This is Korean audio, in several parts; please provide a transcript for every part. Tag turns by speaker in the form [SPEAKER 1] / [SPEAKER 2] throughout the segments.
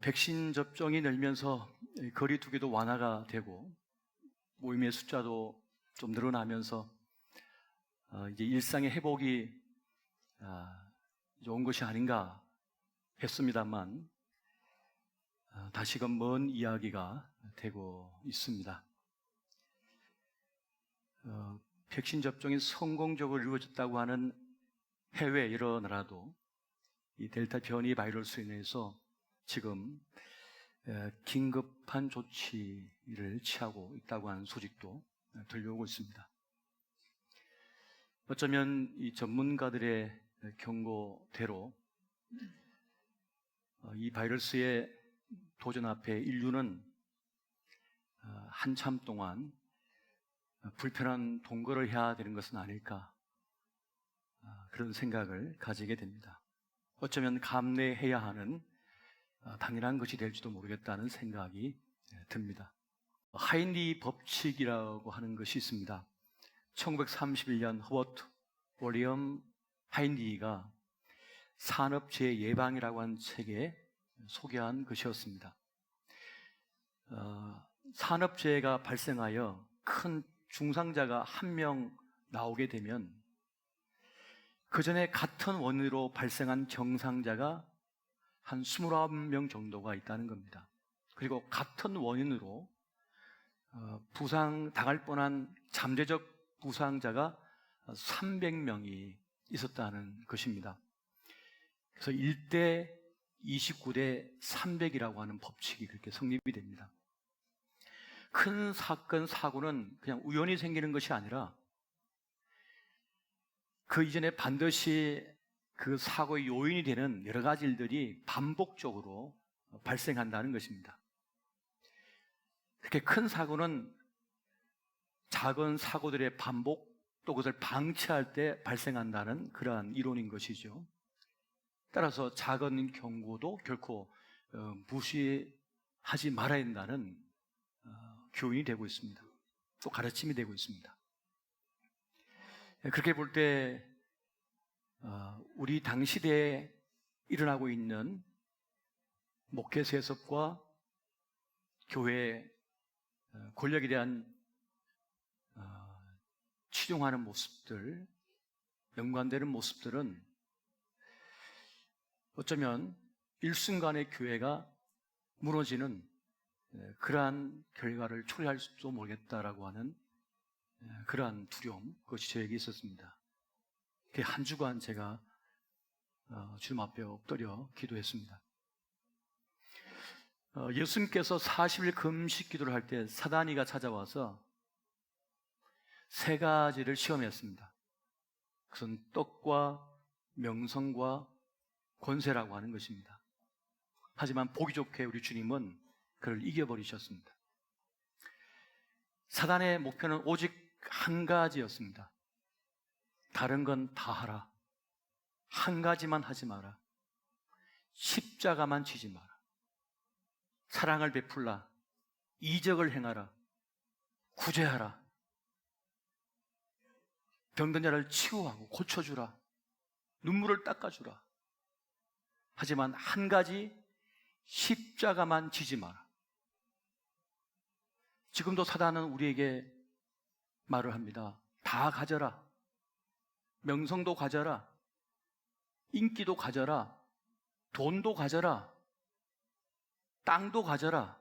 [SPEAKER 1] 백신 접종이 늘면서 거리 두기도 완화가 되고 모임의 숫자도 좀 늘어나면서 이제 일상의 회복이 좋은 것이 아닌가 했습니다만 다시금 먼 이야기가 되고 있습니다. 백신 접종이 성공적으로 이루어졌다고 하는 해외 여러 나라도 이 델타 변이 바이러스로 인해서 지금 긴급한 조치를 취하고 있다고 하는 소식도 들려오고 있습니다. 어쩌면 이 전문가들의 경고대로 이 바이러스의 도전 앞에 인류는 한참 동안 불편한 동거를 해야 되는 것은 아닐까, 그런 생각을 가지게 됩니다. 어쩌면 감내해야 하는 당연한 것이 될지도 모르겠다는 생각이 듭니다. 하인리 법칙이라고 하는 것이 있습니다. 1931년 허버트 윌리엄 하인리가 산업재해 예방이라고 하는 책에 소개한 것이었습니다. 산업재해가 발생하여 큰 중상자가 한 명 나오게 되면 그 전에 같은 원인으로 발생한 경상자가 한 29명 정도가 있다는 겁니다. 그리고 같은 원인으로 부상 당할 뻔한 잠재적 부상자가 300명이 있었다는 것입니다. 그래서 1대 29대 300이라고 하는 법칙이 그렇게 성립이 됩니다. 큰 사건, 사고는 그냥 우연히 생기는 것이 아니라 그 이전에 반드시 그 사고의 요인이 되는 여러 가지 일들이 반복적으로 발생한다는 것입니다. 그렇게 큰 사고는 작은 사고들의 반복, 또 그것을 방치할 때 발생한다는 그러한 이론인 것이죠. 따라서 작은 경고도 결코 무시하지 말아야 한다는 교훈이 되고 있습니다. 또 가르침이 되고 있습니다. 그렇게 볼 때 우리 당시대에 일어나고 있는 목회 세습과 교회의 권력에 대한 치중하는 모습들, 연관되는 모습들은 어쩌면 일순간의 교회가 무너지는 그러한 결과를 초래할지도 모르겠다라고 하는 그러한 두려움, 그것이 저에게 있었습니다. 한 주간 제가 주님 앞에 엎드려 기도했습니다. 예수님께서 40일 금식 기도를 할 때 사단이가 찾아와서 세 가지를 시험했습니다. 그것은 떡과 명성과 권세라고 하는 것입니다. 하지만 보기 좋게 우리 주님은 그를 이겨버리셨습니다. 사단의 목표는 오직 한 가지였습니다. 다른 건 다 하라. 한 가지만 하지 마라. 십자가만 지지 마라. 사랑을 베풀라. 이적을 행하라. 구제하라. 병든 자를 치유하고 고쳐주라. 눈물을 닦아주라. 하지만 한 가지, 십자가만 지지 마라. 지금도 사단은 우리에게 말을 합니다. 다 가져라. 명성도 가져라. 인기도 가져라. 돈도 가져라. 땅도 가져라.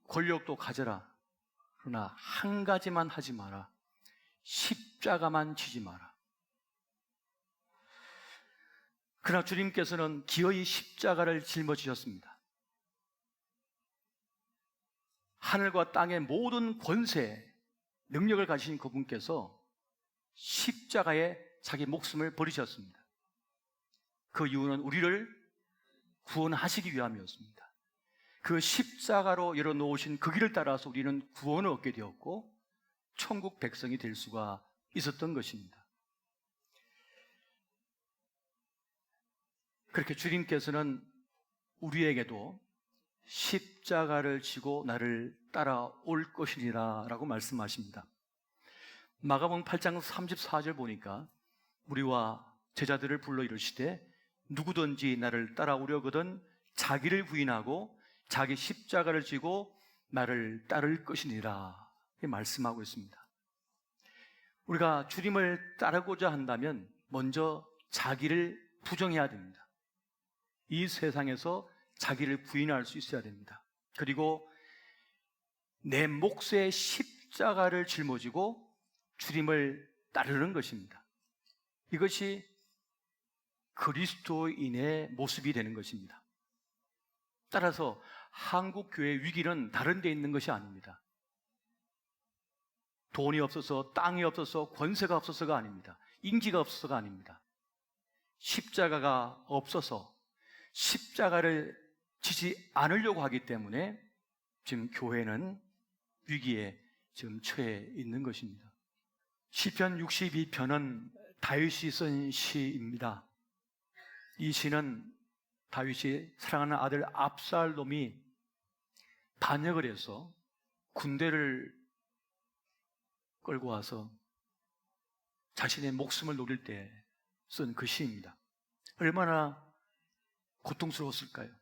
[SPEAKER 1] 권력도 가져라. 그러나 한 가지만 하지 마라. 십자가만 지지 마라. 그러나 주님께서는 기어이 십자가를 짊어지셨습니다. 하늘과 땅의 모든 권세, 능력을 가지신 그분께서 십자가에 자기 목숨을 버리셨습니다. 그 이유는 우리를 구원하시기 위함이었습니다. 그 십자가로 열어놓으신 그 길을 따라서 우리는 구원을 얻게 되었고 천국 백성이 될 수가 있었던 것입니다. 그렇게 주님께서는 우리에게도 십자가를 지고 나를 따라올 것이니라 라고 말씀하십니다. 마가복음 8장 34절 보니까 우리와 제자들을 불러 이르시되 누구든지 나를 따라오려거든 자기를 부인하고 자기 십자가를 지고 나를 따를 것이니라 이렇게 말씀하고 있습니다. 우리가 주님을 따르고자 한다면 먼저 자기를 부정해야 됩니다. 이 세상에서 자기를 부인할 수 있어야 됩니다. 그리고 내 몫의 십자가를 짊어지고 주님을 따르는 것입니다. 이것이 그리스도인의 모습이 되는 것입니다. 따라서 한국 교회의 위기는 다른 데 있는 것이 아닙니다. 돈이 없어서, 땅이 없어서, 권세가 없어서가 아닙니다. 인기가 없어서가 아닙니다. 십자가가 없어서 십자가를 지지 않으려고 하기 때문에 지금 교회는 위기에 지금 처해 있는 것입니다. 시편 62편은 다윗이 쓴 시입니다. 이 시는 다윗이 사랑하는 아들 압살롬이 반역을 해서 군대를 끌고 와서 자신의 목숨을 노릴 때 쓴 그 시입니다. 얼마나 고통스러웠을까요?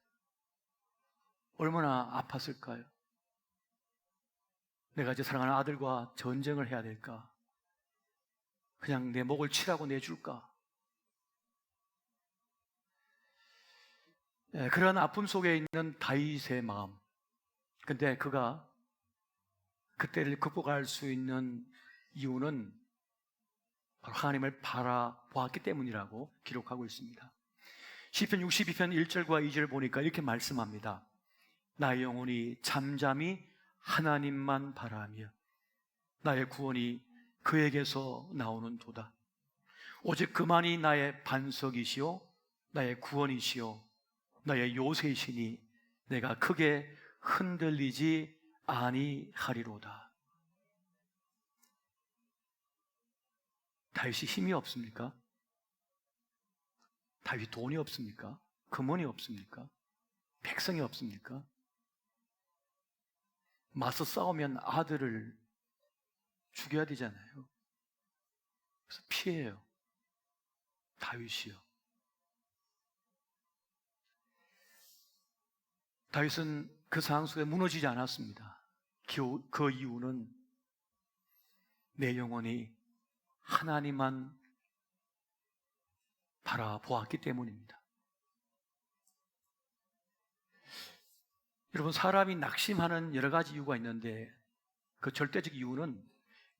[SPEAKER 1] 얼마나 아팠을까요? 내가 이제 사랑하는 아들과 전쟁을 해야 될까? 그냥 내 목을 치라고 내줄까? 그런 아픔 속에 있는 다윗의 마음. 근데 그가 그때를 극복할 수 있는 이유는 바로 하나님을 바라보았기 때문이라고 기록하고 있습니다. 시편 62편 1절과 2절 보니까 이렇게 말씀합니다. 나의 영혼이 잠잠히 하나님만 바라며 나의 구원이 그에게서 나오는 도다. 오직 그만이 나의 반석이시오 나의 구원이시오 나의 요새이시니 내가 크게 흔들리지 아니하리로다. 다윗이 힘이 없습니까? 다윗 돈이 없습니까? 금원이 없습니까? 백성이 없습니까? 맞서 싸우면 아들을 죽여야 되잖아요. 그래서 피해요. 다윗이요. 다윗은 그 상황 속에 무너지지 않았습니다. 그 이유는 내 영혼이 하나님만 바라보았기 때문입니다. 여러분, 사람이 낙심하는 여러 가지 이유가 있는데 그 절대적 이유는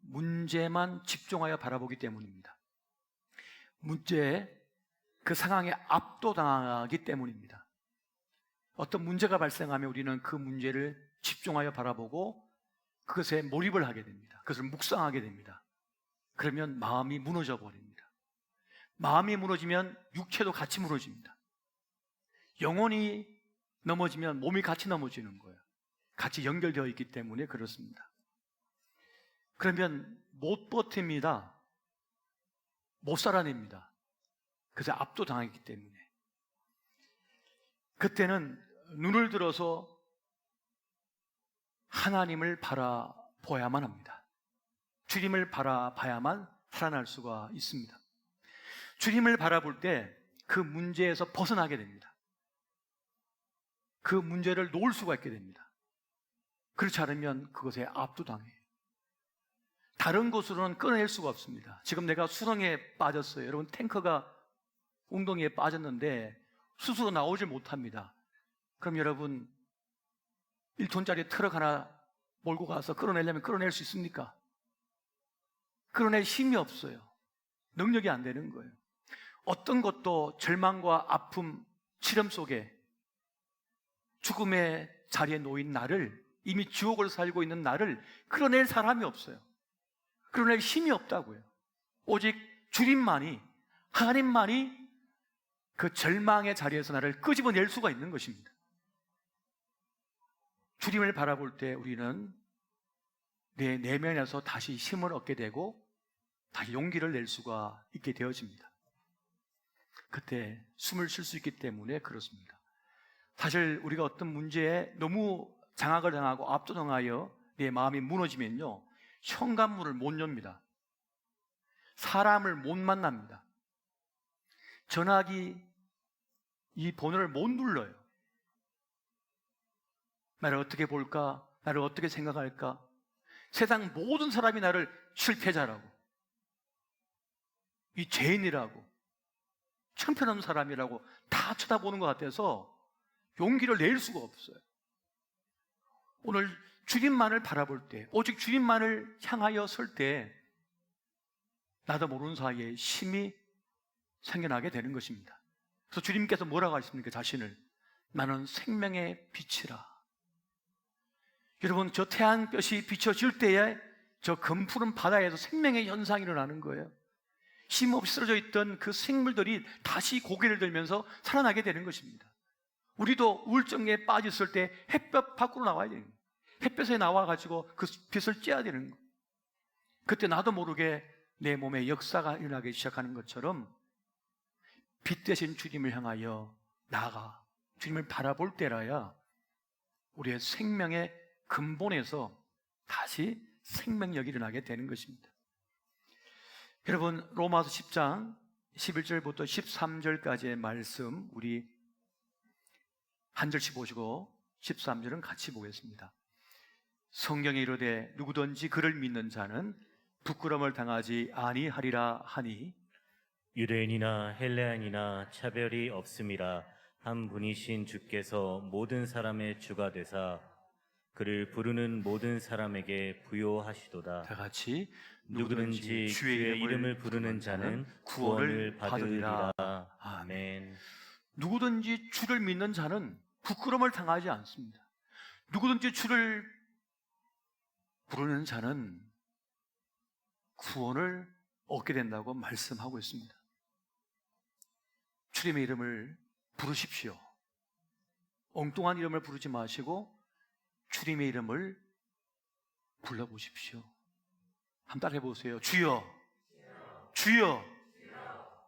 [SPEAKER 1] 문제만 집중하여 바라보기 때문입니다. 문제에 그 상황에 압도당하기 때문입니다. 어떤 문제가 발생하면 우리는 그 문제를 집중하여 바라보고 그것에 몰입을 하게 됩니다. 그것을 묵상하게 됩니다. 그러면 마음이 무너져 버립니다. 마음이 무너지면 육체도 같이 무너집니다. 영혼이 넘어지면 몸이 같이 넘어지는 거예요. 같이 연결되어 있기 때문에 그렇습니다. 그러면 못 버팁니다. 못 살아냅니다. 그래서 압도당하기 때문에. 그때는 눈을 들어서 하나님을 바라봐야만 합니다. 주님을 바라봐야만 살아날 수가 있습니다. 주님을 바라볼 때 그 문제에서 벗어나게 됩니다. 그 문제를 놓을 수가 있게 됩니다. 그렇지 않으면 그것에 압도당해요. 다른 곳으로는 끊어낼 수가 없습니다. 지금 내가 수렁에 빠졌어요. 여러분, 탱커가 웅덩이에 빠졌는데 스스로 나오질 못합니다. 그럼 여러분 1톤짜리 트럭 하나 몰고 가서 끌어내려면 끌어낼 수 있습니까? 끌어낼 힘이 없어요. 능력이 안 되는 거예요. 어떤 것도 절망과 아픔, 치름 속에 죽음의 자리에 놓인 나를, 이미 지옥을 살고 있는 나를 끌어낼 사람이 없어요. 끌어낼 힘이 없다고요. 오직 주님만이, 하나님만이 그 절망의 자리에서 나를 끄집어낼 수가 있는 것입니다. 주님을 바라볼 때 우리는 내 내면에서 다시 힘을 얻게 되고 다시 용기를 낼 수가 있게 되어집니다. 그때 숨을 쉴 수 있기 때문에 그렇습니다. 사실 우리가 어떤 문제에 너무 장악을 당하고 압도당하여 내 마음이 무너지면요, 현관문을 못 엽니다. 사람을 못 만납니다. 전화기 이 번호를 못 눌러요. 나를 어떻게 볼까? 나를 어떻게 생각할까? 세상 모든 사람이 나를 실패자라고, 이 죄인이라고, 형편없는 사람이라고 다 쳐다보는 것 같아서 용기를 낼 수가 없어요. 오늘 주님만을 바라볼 때, 오직 주님만을 향하여 설 때 나도 모르는 사이에 힘이 생겨나게 되는 것입니다. 그래서 주님께서 뭐라고 하십니까? 자신을 나는 생명의 빛이라. 여러분, 저 태양볕이 비춰질 때에 저 검푸른 바다에서 생명의 현상이 일어나는 거예요. 힘없이 쓰러져 있던 그 생물들이 다시 고개를 들면서 살아나게 되는 것입니다. 우리도 우울증에 빠졌을 때 햇볕 밖으로 나와야 되는 거예요. 햇볕에 나와가지고 그 빛을 쬐야 되는 거예요. 그때 나도 모르게 내 몸에 역사가 일어나기 시작하는 것처럼 빛 대신 주님을 향하여 나아가 주님을 바라볼 때라야 우리의 생명의 근본에서 다시 생명력이 일어나게 되는 것입니다. 여러분, 로마서 10장 11절부터 13절까지의 말씀 우리 한 절씩 보시고 13절은 같이 보겠습니다. 성경에 이르되 누구든지 그를 믿는 자는 부끄러움을 당하지 아니하리라 하니
[SPEAKER 2] 유대인이나 헬레인이나 차별이 없음이라 한 분이신 주께서 모든 사람의 주가 되사 그를 부르는 모든 사람에게 부요하시도다.
[SPEAKER 1] 다 같이
[SPEAKER 2] 누구든지 주의 이름을 부르는 자는 구원을 받으리라. 아멘.
[SPEAKER 1] 누구든지 주를 믿는 자는 부끄러움을 당하지 않습니다. 누구든지 주를 부르는 자는 구원을 얻게 된다고 말씀하고 있습니다. 주님의 이름을 부르십시오. 엉뚱한 이름을 부르지 마시고 주님의 이름을 불러보십시오. 한번 따라해 보세요. 주여, 주여,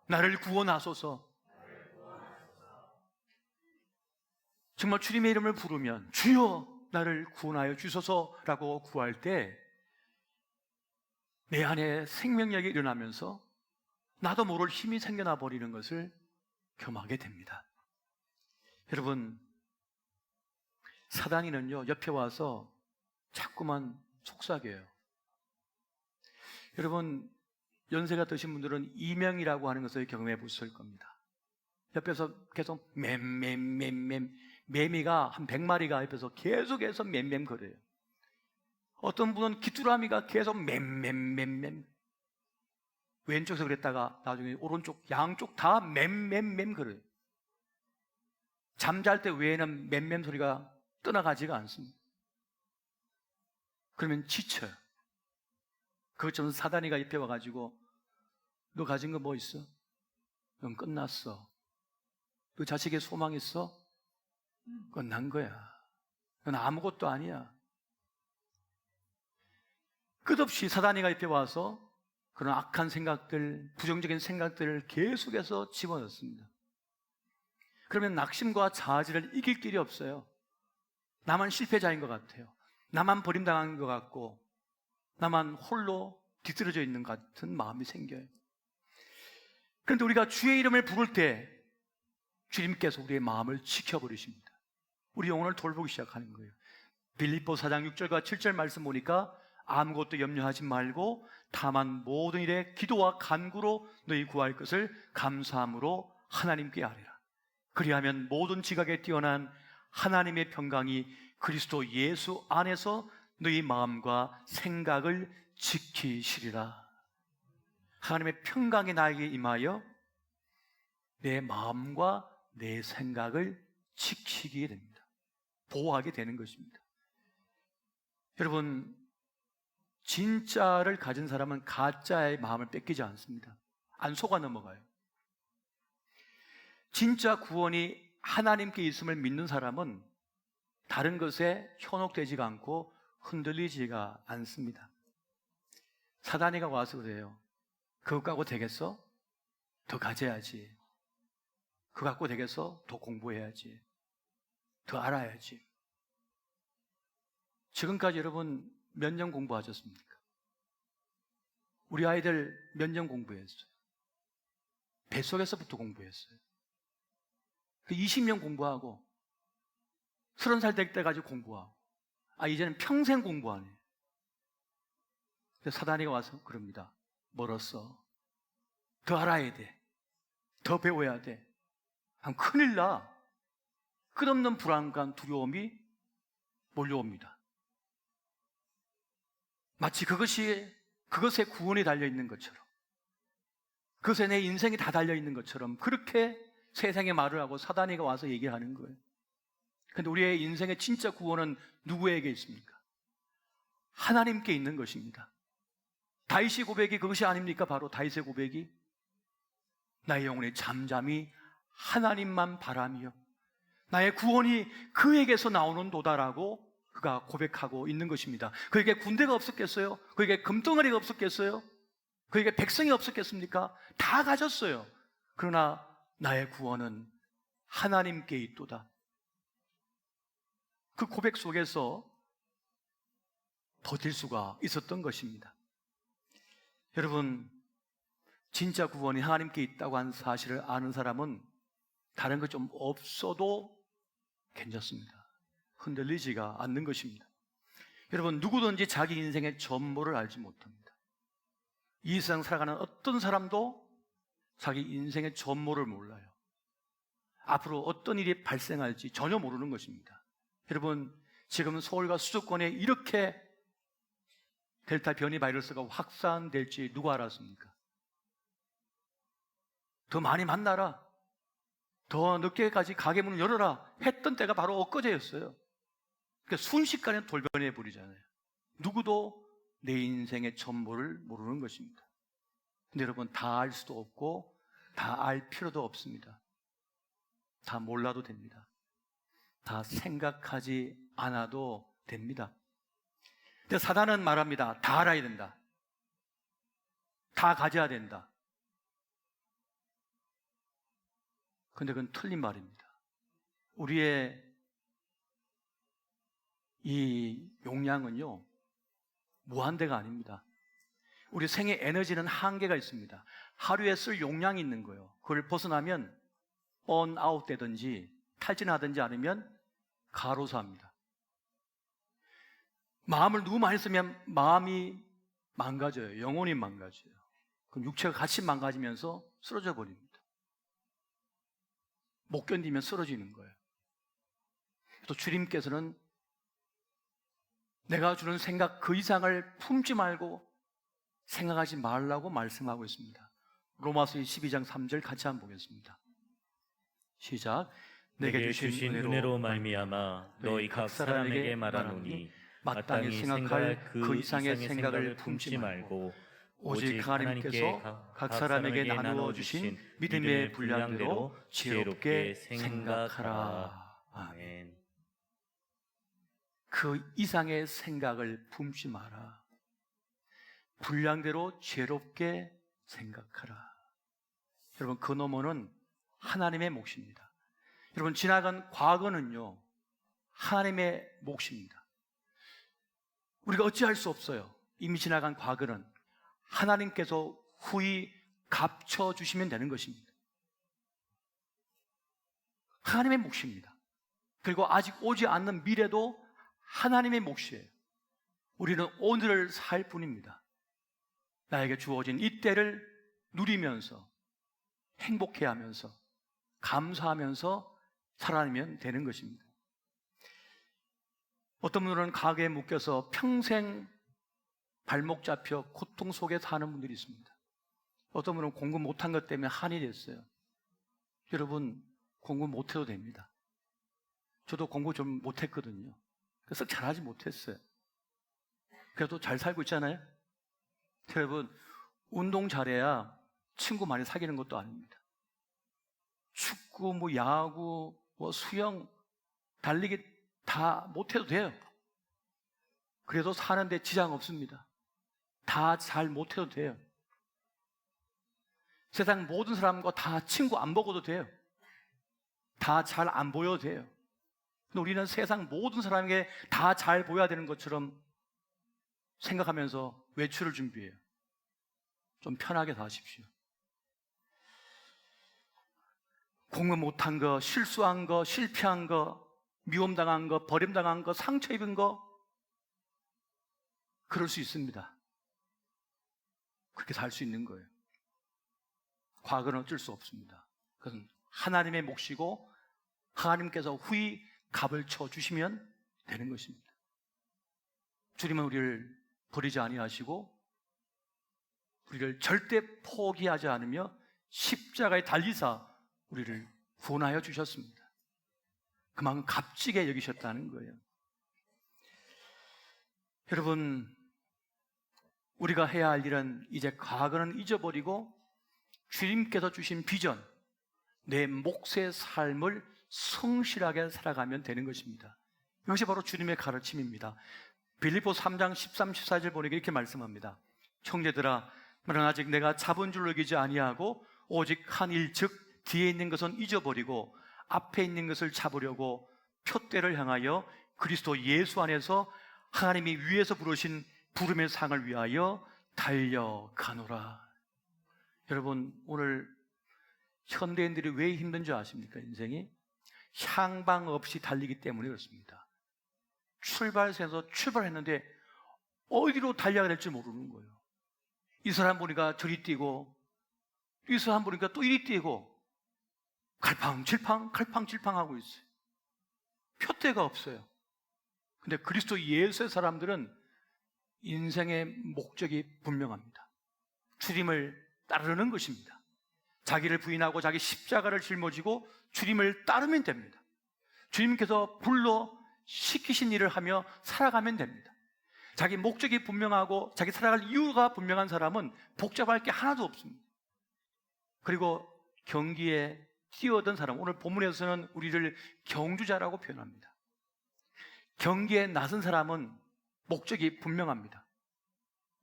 [SPEAKER 1] 나를 구원하소서. 정말 주님의 이름을 부르면 주여 나를 구원하여 주소서라고 구할 때 내 안에 생명력이 일어나면서 나도 모를 힘이 생겨나 버리는 것을 경험하게 됩니다. 여러분, 사단이는요 옆에 와서 자꾸만 속삭여요. 여러분, 연세가 드신 분들은 이명이라고 하는 것을 경험해 보셨을 겁니다. 옆에서 계속 매미가 한 100마리가 옆에서 계속해서 맴맴거려요. 어떤 분은 귀뚜라미가 계속 맴 왼쪽에서 그랬다가 나중에 오른쪽 양쪽 다 맴거려요. 잠잘 때 외에는 맴 소리가 떠나가지가 않습니다. 그러면 지쳐요. 그것처럼 사단이가 옆에 와가지고 너 가진 거 뭐 있어? 넌 끝났어. 너 자식의 소망 있어? 끝난 거야. 넌 아무것도 아니야. 끝없이 사단이가 옆에 와서 그런 악한 생각들, 부정적인 생각들을 계속해서 집어넣습니다. 그러면 낙심과 자아질을 이길 길이 없어요. 나만 실패자인 것 같아요. 나만 버림당한 것 같고 나만 홀로 뒤떨어져 있는 것 같은 마음이 생겨요. 그런데 우리가 주의 이름을 부를 때 주님께서 우리의 마음을 지켜버리십니다. 우리 영혼을 돌보기 시작하는 거예요. 빌립보 4장 6절과 7절 말씀 보니까 아무것도 염려하지 말고 다만 모든 일에 기도와 간구로 너희 구할 것을 감사함으로 하나님께 아뢰라. 그리하면 모든 지각에 뛰어난 하나님의 평강이 그리스도 예수 안에서 너희 마음과 생각을 지키시리라. 하나님의 평강이 나에게 임하여 내 마음과 내 생각을 지키게 됩니다. 보호하게 되는 것입니다. 여러분, 진짜를 가진 사람은 가짜의 마음을 뺏기지 않습니다. 안 속아 넘어가요. 진짜 구원이 하나님께 있음을 믿는 사람은 다른 것에 현혹되지가 않고 흔들리지가 않습니다. 사단이가 와서 그래요. 그거 갖고 되겠어? 더 가져야지. 그거 갖고 되겠어? 더 공부해야지. 더 알아야지. 지금까지 여러분 몇 년 공부하셨습니까? 우리 아이들 몇 년 공부했어요? 뱃속에서부터 공부했어요. 20년 공부하고 30살 될 때까지 공부하고, 이제는 평생 공부하네. 그래서 사단이가 와서 그럽니다. 멀었어. 더 알아야 돼. 더 배워야 돼. 큰일 나. 끝없는 불안감, 두려움이 몰려옵니다. 마치 그것에 구원이 달려있는 것처럼, 그것에 내 인생이 다 달려있는 것처럼 그렇게 세상에 말을 하고 사단이가 와서 얘기하는 거예요. 그런데 우리의 인생의 진짜 구원은 누구에게 있습니까? 하나님께 있는 것입니다. 다윗의 고백이 그것이 아닙니까? 바로 다윗의 고백이 나의 영혼이 잠잠히 하나님만 바라며 나의 구원이 그에게서 나오는 도다라고 그가 고백하고 있는 것입니다. 그에게 군대가 없었겠어요? 그에게 금덩어리가 없었겠어요? 그에게 백성이 없었겠습니까? 다 가졌어요. 그러나 나의 구원은 하나님께 있도다. 그 고백 속에서 버틸 수가 있었던 것입니다. 여러분, 진짜 구원이 하나님께 있다고 하는 사실을 아는 사람은 다른 것 좀 없어도 괜찮습니다. 흔들리지가 않는 것입니다. 여러분, 누구든지 자기 인생의 전모를 알지 못합니다. 이 세상 살아가는 어떤 사람도 자기 인생의 전모를 몰라요. 앞으로 어떤 일이 발생할지 전혀 모르는 것입니다. 여러분, 지금 서울과 수도권에 이렇게 델타 변이 바이러스가 확산될지 누가 알았습니까? 더 많이 만나라, 더 늦게까지 가게 문을 열어라 했던 때가 바로 엊그제였어요. 그러니까 순식간에 돌변해 버리잖아요. 누구도 내 인생의 전모를 모르는 것입니다. 근데 여러분, 다 알 수도 없고 다 알 필요도 없습니다. 다 몰라도 됩니다. 다 생각하지 않아도 됩니다. 근데 사단은 말합니다. 다 알아야 된다. 다 가져야 된다. 근데 그건 틀린 말입니다. 우리의 이 용량은요, 무한대가 아닙니다. 우리 생의 에너지는 한계가 있습니다. 하루에 쓸 용량이 있는 거예요. 그걸 벗어나면 번아웃 되든지 탈진하든지 않으면 가로사합니다. 마음을 너무 많이 쓰면 마음이 망가져요. 영혼이 망가져요. 그럼 육체가 같이 망가지면서 쓰러져 버립니다. 못 견디면 쓰러지는 거예요. 또 주님께서는 내가 주는 생각 그 이상을 품지 말고 생각하지 말라고 말씀하고 있습니다. 로마서 12장 3절 같이 한번 보겠습니다. 시작.
[SPEAKER 2] 내게 주신 은혜로 말미암아 너희 각 사람에게 말하노니 마땅히 생각할 그 이상의 생각을 품지 말고 오직 하나님께서 각 사람에게 나누어 주신 믿음의 분량대로 지혜롭게 생각하라. 아멘.
[SPEAKER 1] 그 이상의 생각을 품지 마라. 분량대로 지혜롭게 생각하라. 여러분, 그 너머는 하나님의 몫입니다. 여러분, 지나간 과거는요, 하나님의 몫입니다. 우리가 어찌할 수 없어요. 이미 지나간 과거는 하나님께서 후히 갚쳐주시면 되는 것입니다. 하나님의 몫입니다. 그리고 아직 오지 않는 미래도 하나님의 몫이에요. 우리는 오늘을 살 뿐입니다. 나에게 주어진 이 때를 누리면서 행복해하면서 감사하면서 살아내면 되는 것입니다. 어떤 분들은 가게에 묶여서 평생 발목 잡혀 고통 속에 사는 분들이 있습니다. 어떤 분은 공부 못한 것 때문에 한이 됐어요. 여러분, 공부 못해도 됩니다. 저도 공부 좀 못했거든요. 그래서 잘하지 못했어요. 그래도 잘 살고 있잖아요. 여러분, 운동 잘해야 친구 많이 사귀는 것도 아닙니다. 축구, 야구, 수영, 달리기 다 못해도 돼요. 그래도 사는데 지장 없습니다. 다 잘 못해도 돼요. 세상 모든 사람과 다 친구 안 먹어도 돼요. 다 잘 안 보여도 돼요. 근데 우리는 세상 모든 사람에게 다 잘 보여야 되는 것처럼 생각하면서 외출을 준비해요. 좀 편하게 사십시오. 공부 못한 거, 실수한 거, 실패한 거, 미움당한 거, 버림당한 거, 상처 입은 거, 그럴 수 있습니다. 그렇게 살 수 있는 거예요. 과거는 어쩔 수 없습니다. 그것은 하나님의 몫이고 하나님께서 후히 값을 쳐주시면 되는 것입니다. 주님은 우리를 버리지 아니하시고 우리를 절대 포기하지 않으며 십자가에 달리사 우리를 구원하여 주셨습니다. 그만큼 값지게 여기셨다는 거예요. 여러분, 우리가 해야 할 일은 이제 과거는 잊어버리고 주님께서 주신 비전, 내 몫의 삶을 성실하게 살아가면 되는 것입니다. 이것이 바로 주님의 가르침입니다. 빌립보 3장 13, 14절 보니까 이렇게 말씀합니다. 형제들아, 나는 아직 내가 잡은 줄로 여기지 아니하고 오직 한 일, 즉 뒤에 있는 것은 잊어버리고 앞에 있는 것을 잡으려고 표대를 향하여 그리스도 예수 안에서 하나님이 위에서 부르신 부름의 상을 위하여 달려가노라. 여러분, 오늘 현대인들이 왜 힘든 줄 아십니까? 인생이 향방 없이 달리기 때문에 그렇습니다. 출발선에서 출발했는데 어디로 달려야 될지 모르는 거예요. 이 사람 보니까 저리 뛰고 이 사람 보니까 또 이리 뛰고 갈팡질팡 하고 있어요. 표대가 없어요. 근데 그리스도 예수의 사람들은 인생의 목적이 분명합니다. 주님을 따르는 것입니다. 자기를 부인하고 자기 십자가를 짊어지고 주님을 따르면 됩니다. 주님께서 불러 시키신 일을 하며 살아가면 됩니다. 자기 목적이 분명하고 자기 살아갈 이유가 분명한 사람은 복잡할 게 하나도 없습니다. 그리고 경기에 뛰어든 사람, 오늘 본문에서는 우리를 경주자라고 표현합니다. 경기에 나선 사람은 목적이 분명합니다.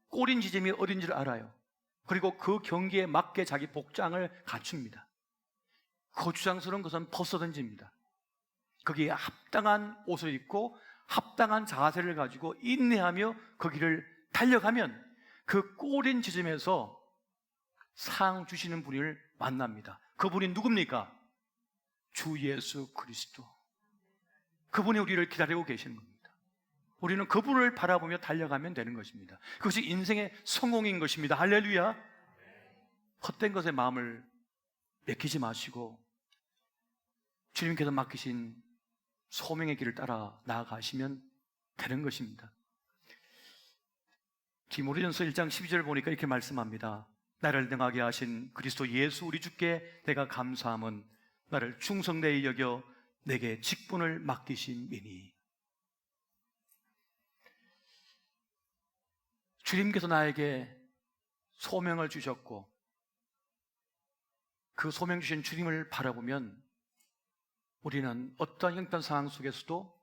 [SPEAKER 1] 꼬린 지점이 어딘지를 알아요. 그리고 그 경기에 맞게 자기 복장을 갖춥니다. 거추장스러운 것은 벗어던집니다. 거기에 합당한 옷을 입고 합당한 자세를 가지고 인내하며 거기를 달려가면 그 꼬린 지점에서 상 주시는 분을 만납니다. 그분이 누굽니까? 주 예수 그리스도. 그분이 우리를 기다리고 계시는 겁니다. 우리는 그분을 바라보며 달려가면 되는 것입니다. 그것이 인생의 성공인 것입니다. 할렐루야. 헛된 것에 마음을 맡기지 마시고 주님께서 맡기신 소명의 길을 따라 나아가시면 되는 것입니다. 디모데전서 1장 12절 보니까 이렇게 말씀합니다. 나를 능하게 하신 그리스도 예수 우리 주께 내가 감사함은 나를 충성되이 여겨 내게 직분을 맡기심이니. 주님께서 나에게 소명을 주셨고 그 소명 주신 주님을 바라보면 우리는 어떠한 형편 상황 속에서도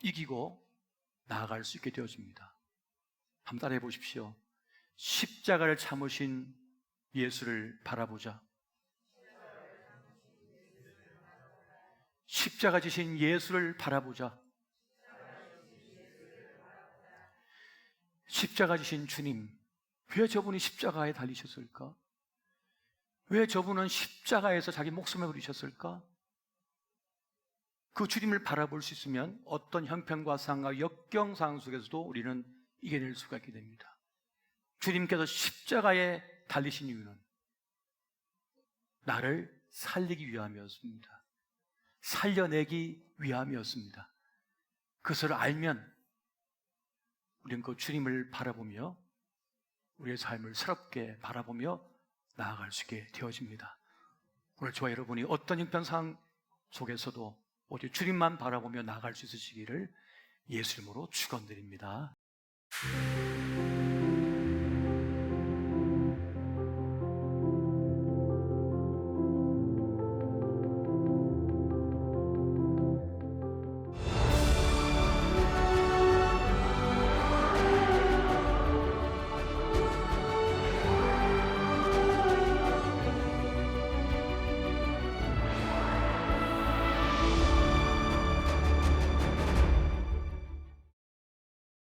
[SPEAKER 1] 이기고 나아갈 수 있게 되어집니다. 한번 따라해 보십시오. 십자가를 참으신 예수를 바라보자. 십자가 지신 예수를 바라보자. 십자가 지신 주님, 왜 저분이 십자가에 달리셨을까? 왜 저분은 십자가에서 자기 목숨을 버리셨을까? 그 주님을 바라볼 수 있으면 어떤 형편과 상과 역경상 속에서도 우리는 이겨낼 수가 있게 됩니다. 주님께서 십자가에 달리신 이유는 나를 살리기 위함이었습니다. 살려내기 위함이었습니다. 그것을 알면 우리는 그 주님을 바라보며 우리의 삶을 새롭게 바라보며 나아갈 수 있게 되어집니다. 오늘 저와 여러분이 어떤 형편상 속에서도 오직 주님만 바라보며 나아갈 수 있으시기를 예수 이름으로 축원드립니다.